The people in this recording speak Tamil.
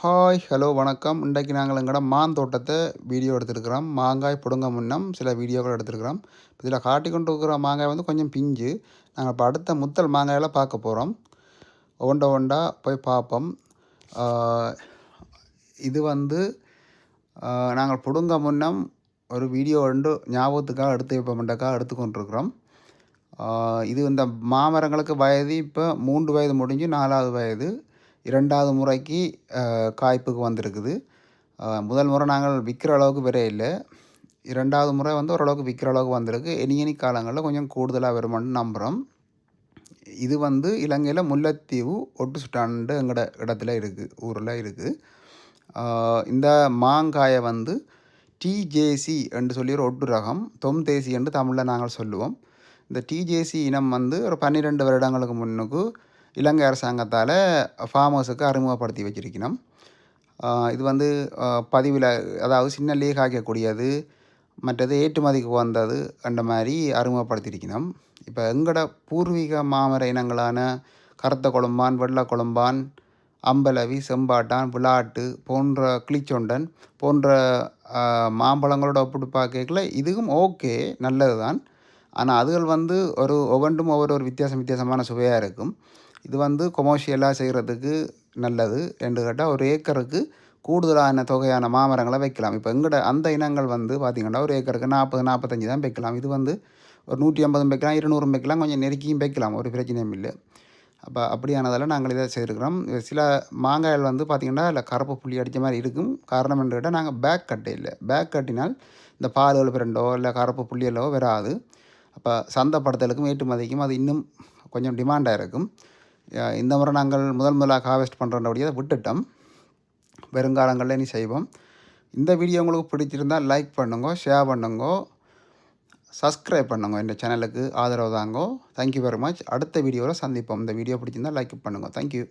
ஹாய் ஹலோ வணக்கம். இன்றைக்கு நாங்கள் எங்களோட மாந்தோட்டத்தை வீடியோ எடுத்துருக்கிறோம். மாங்காய் பிடுங்க முன்னம் சில வீடியோக்கள் எடுத்துருக்கிறோம். இதில் காட்டி கொண்டு இருக்கிற மாங்காய் வந்து கொஞ்சம் பிஞ்சு. நாங்கள் இப்போ அடுத்த முத்தல் மாங்காயெல்லாம் பார்க்க போகிறோம். ஒவ்வொண்டா ஒவ்வொண்டா போய் பார்ப்போம். இது வந்து நாங்கள் பிடுங்க முன்னம் ஒரு வீடியோ ஒன்று ஞாபகத்துக்காக எடுத்து வைப்போம்ன்றக்காக எடுத்துக்கொண்டிருக்கிறோம். இது இந்த மாமரங்களுக்கு வயது இப்போ 3 வயது முடிஞ்சு 4வது வயது 2வது முறைக்கு காய்ப்புக்கு வந்திருக்குது. முதல் முறை நாங்கள் விற்கிற அளவுக்கு விரை இல்லை. 2வது முறை வந்து ஓரளவுக்கு விற்கிற அளவுக்கு வந்திருக்கு. இனி காலங்களில் கொஞ்சம் கூடுதலாக வருமானு நம்புகிறோம். இது வந்து இலங்கையில் முல்லைத்தீவு ஒட்டு சுட்டாண்டு எங்களோட இடத்துல இருக்குது, ஊரில் இருக்குது. இந்த மாங்காயை வந்து டிஜேசி என்று சொல்லி ஒரு ஒட்டு ரகம், தொம் தேசி என்று தமிழில் நாங்கள் சொல்லுவோம். இந்த டிஜேசி இனம் வந்து ஒரு 12 வருடங்களுக்கு முன்னுக்கு இலங்கை அரசாங்கத்தால் ஃபார்மர்ஸுக்கு அறிமுகப்படுத்தி வச்சிருக்கணும். இது வந்து பதிவில், அதாவது சின்ன லேக் ஆக்கக்கூடியது, மற்றது ஏற்றுமதிக்கு வந்தது அந்த மாதிரி அறிமுகப்படுத்தியிருக்கணும். இப்போ எங்களோட பூர்வீக மாமர இனங்களான கருத்த கொழும்பான், வெள்ளை கொழும்பான், அம்பலவி, செம்பாட்டான், விளாட்டு போன்ற கிளிச்சொண்டன் போன்ற மாம்பழங்களோட ஒப்பிட்டு பார்க்கல இதுவும் ஓகே, நல்லது தான். ஆனால் அதுகள் வந்து ஒவ்வொன்றும் ஒவ்வொரு வித்தியாசமான சுவையாக இருக்கும். இது வந்து கொமர்ஷியலாக செய்கிறதுக்கு நல்லது என்று கேட்டால் ஒரு ஏக்கருக்கு கூடுதலான தொகையான மாமரங்களை வைக்கலாம். இப்போ எங்களோட அந்த இனங்கள் வந்து பார்த்திங்கன்னா ஒரு ஏக்கருக்கு 40-45 தான் வைக்கலாம். இது வந்து ஒரு 150 வைக்கலாம், 200 வைக்கலாம், கொஞ்சம் நெருக்கியும் வைக்கலாம், ஒரு பிரச்சனையும் இல்லை. அப்போ அப்படியானதால் நாங்கள் இதை செய்திருக்கிறோம். சில மாங்காய்கள் வந்து பார்த்திங்கன்னா இல்லை கருப்பு புள்ளி அடித்த மாதிரி இருக்கும். காரணம் என்று கேட்டால் நாங்கள் பேக் கட்டை இல்லை. பேக் கட்டினால் இந்த பால்கள் பிரண்டோ இல்லை கருப்பு புள்ளியலோ வராது. அப்போ சந்தைப்படுத்தலுக்கும் ஏற்றுமதிக்கும் அது இன்னும் கொஞ்சம் டிமாண்டாக இருக்கும். இந்த முறை நாங்கள் முதலாக ஹார்வெஸ்ட் பண்ணுறபடியே விட்டுட்டோம். வருங்காலங்களில் இனி செய்வோம். இந்த வீடியோ உங்களுக்கு பிடிச்சிருந்தால் லைக் பண்ணுங்க, ஷேர் பண்ணுங்க, சப்ஸ்கிரைப் பண்ணுங்க, இந்த சேனலுக்கு ஆதரவு தாங்கோ. Thank you very much. அடுத்த வீடியோவில் சந்திப்போம். இந்த வீடியோ பிடிச்சிருந்தால் லைக் பண்ணுங்க. தேங்க்யூ.